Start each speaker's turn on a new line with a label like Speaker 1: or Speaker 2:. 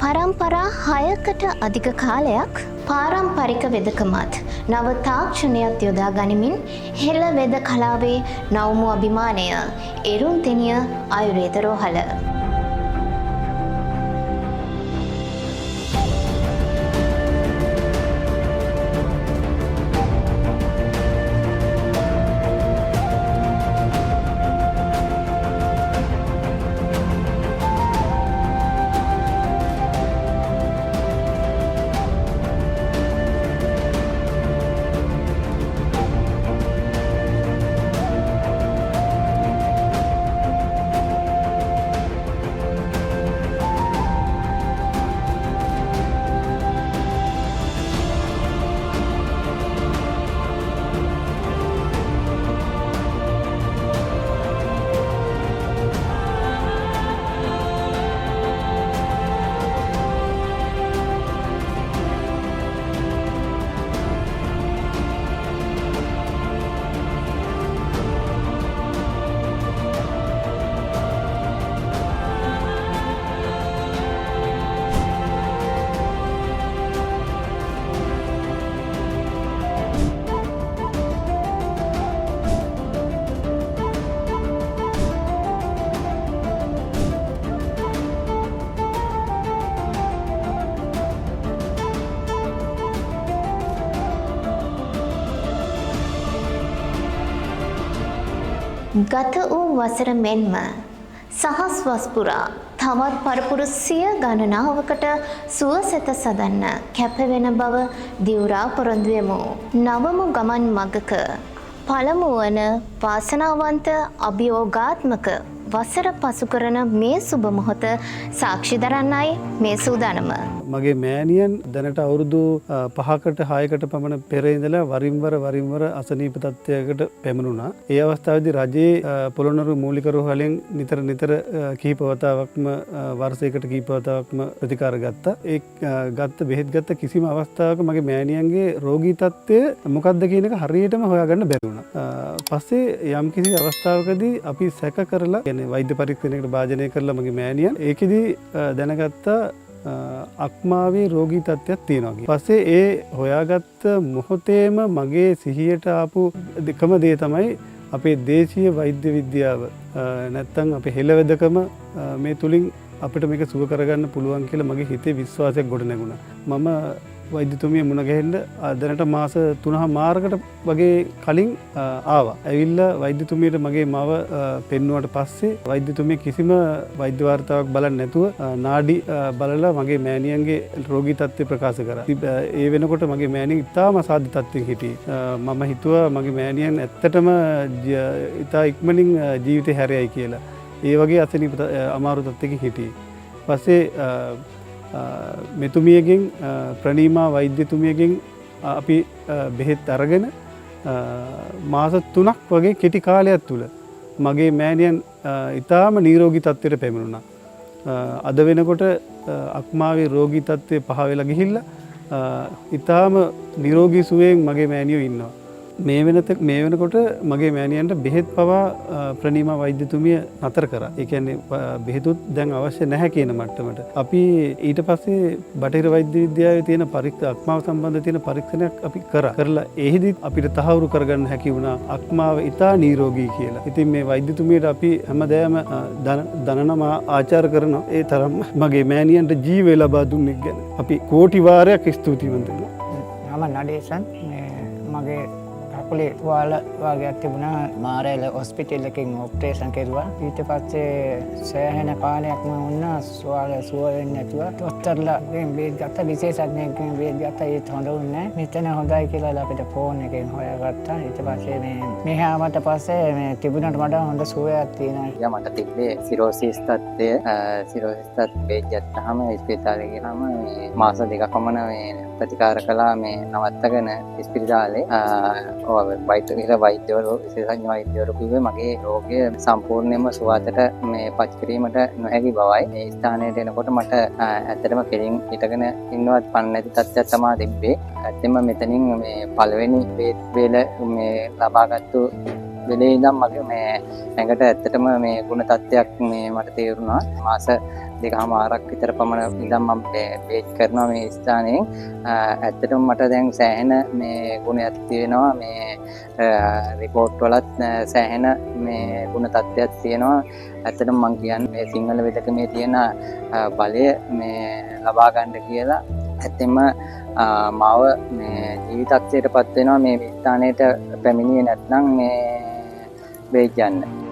Speaker 1: පරම්පරා 6කට අධික කාලයක් පාරම්පරික වෙදකමත් නව තාක්ෂණයත් යොදා ගනිමින් හෙළ වෙද කලාවේ නවමු අභිමානය එරුන්තෙනිය ආයුර්වේද රෝහල. ගත වූ වසර මෙන්ම සහස් වස් පුරා තවත් පරපුර සිය ගණනාවකට සුවසෙත සදන්න කැපවෙන බව දිවුරා පොරොන්දු වෙමු. නවමු ගමන් මගක පළමු වන වාසනාවන්ත අභියෝගාත්මක වසර පසු කරන මේ සුබ මොහොත සාක්ෂි දරන්නයි මේ සූදානම.
Speaker 2: මගේ මෑණියන් දැනට අවුරුදු 5කට 6කට පමණ පෙර ඉඳලා වරින් වර අසනීප තත්ත්වයකට පැමිණුණා. ඒ අවස්ථාවේදී රජයේ පොළොන්නරු මූලික රෝහලෙන් නිතර කිහිප වතාවක්ම වර්ෂයකට කිහිප වතාවක්ම ප්‍රතිකාර ගත්තා. ඒ බෙහෙත් ගත්ත කිසිම අවස්ථාවක මගේ මෑණියන්ගේ රෝගී තත්ත්වය මොකක්ද කියන එක හරියටම හොයාගන්න බැරි වුණා. පස්සේ යම්කිසි අවස්ථාවකදී අපි සැක කරලා කියන්නේ වෛද්‍ය පරීක්ෂණයකට භාජනය කරලා මගේ මෑණියන් ඒකෙදී දැනගත්තා අක්මාවේ රෝගී තත්ත්වයක් තියෙනවා කියලා. පස්සේ ඒ හොයාගත්ත මොහොතේම මගේ සිහියට ආපු දෙකම දේ තමයි අපේ දේශීය වෛද්‍ය විද්‍යාව. නැත්තම් අපේ හෙළවෙදකම මේ තුලින් අපිට මේක සුව කරගන්න පුළුවන් කියලා මගේ හිතේ විශ්වාසයක් ගොඩ නැගුණා. මම වෛද්‍යතුමිය මුණ ගැහෙන්න දැනට මාස 3මාරකට වගේ කලින් ආවා. ඇවිල්ලා වෛද්‍යතුමියට මගේ මව පෙන්නුවට පස්සේ වෛද්‍යතුමිය කිසිම වෛද්‍ය වාර්තාවක් බලන්නේ නැතුව නාඩි බලලා මගේ මෑණියන්ගේ රෝගී තත්ත්වය ප්‍රකාශ කරා. ඒ වෙනකොට මගේ මෑණියන් ඉතාම අසාධ්‍ය තත්ත්වයක හිටියේ. මම හිතුවා මගේ මෑණියන් ඇත්තටම ඉතා ඉක්මනින් ජීවිතේ හැරෙයි කියලා. ඒ වගේ අසනීප අමාරු තත්ත්වයක හිටියේ. පස්සේ මෙතුමියගෙන් ප්‍රණීමා වෛද්‍යතුමියගෙන් අපි බෙහෙත් අරගෙන මාස 3ක් වගේ කෙටි කාලයක් තුල මගේ මෑණියන් ඊටාම නිරෝගී තත්ත්වයට පැමිණුණා. අද වෙනකොට අක්මාවේ රෝගී තත්ත්වය පහ වෙලා ගිහිල්ලා ඊටාම නිරෝගී සුවයෙන් මගේ මෑණියෝ ඉන්නවා. මේ වෙනකොට මගේ මෑණියන්ට බෙහෙත් පවා ප්‍රණීම වෛද්‍යතුමිය නතර කරා. ඒ කියන්නේ බෙහෙතුත් දැන් අවශ්‍ය නැහැ කියන මට්ටමට. අපි ඊට පස්සේ බටහිර වෛද්‍ය විද්‍යාවේ තියෙන අක්මාව සම්බන්ධ තියෙන පරීක්ෂණයක් අපි කරලා එහිදීත් අපිට තහවුරු කරගන්න හැකි වුණා අක්මාව ඉතා නිරෝගී කියලා. ඉතින් මේ වෛද්‍යතුමියට අපි හැමදාම දනනම ආචාර කරනවා. ඒ තරම් මගේ මෑණියන්ට ජීවය ලබා දුන්නේ ගැන අපි කෝටි වාරයක් ස්තුතිවන්ත වෙනවා.
Speaker 3: මම නඩේසන් මගේ කකුලේ තුවාල වගේක් තිබුණා. මාරේල හොස්පිටල් එකකින් ඔපරේෂන් කෙරුවා. ඊට පස්සේ සෑහෙන කාලයක්ම වුණා තුවාල සුව වෙන්නේ නැතුව. ડોක්ටර්ලාගෙන් බේත් ගත්තා, විශේෂඥයෙක්ගෙන් බේත් ගත්තා. ඒත් හොඳ වුණේ නැහැ. මෙතන හොඳයි කියලා අපිට ෆෝන් එකෙන් හොයාගත්තා. ඊට පස්සේ මෙහි ආවට පස්සේ මේ තිබුණට වඩා හොඳ සුවයක් තියෙනවා.
Speaker 4: මට තිබ්බේ සිරෝසිස් තත්ත්වය. සිරෝසිස් තත්ත්වය ගත්තාම ස්පිරිතාලේ ගියාම මාස දෙකක් පමණ ප්‍රතිකාර කළා නවත්තගෙන ස්පිරිතාලේ. වෛද්‍යවරු විශේෂඥ වෛද්‍යවරු කිව්වේ මගේ රෝගය සම්පූර්ණයෙන්ම සුවතට පත් කිරීමට නොහැකි බවයි. මේ ස්ථානයට එනකොට මට ඇත්තටම කෙලින් හිටගෙන ඉන්නවත් පණ නැති තත්ත්වයක් තමයි තිබ්බේ. ඇත්තෙන්ම මෙතනින් පළවෙනි වේල ලබාගත්තු වෙලේ ඉඳන් මගේ ඇඟට ඇත්තටම ගුණ තත්ත්වයක් මට තේරුණා. මාස දෙකමාරක් විතර පමණ ඉඳන් මම බේත් කරනවා මේ ස්ථානයෙන්. ඇත්තටම මට දැන් සෑහෙන ගුණයක් තියෙනවා. රිපෝට් වලත් සෑහෙන ගුණ තත්ත්වයක් තියෙනවා. ඇත්තටම මම කියන්නේ සිංහල වෙදකමේ තියෙන බලය ලබා ගන්න කියලා. ඇත්තෙන්ම මාව ජීවිතක්ෂයට පත් වෙනවා මේ ස්ථානයට පැමිණියේ නැත්නම් බේත් යන්න.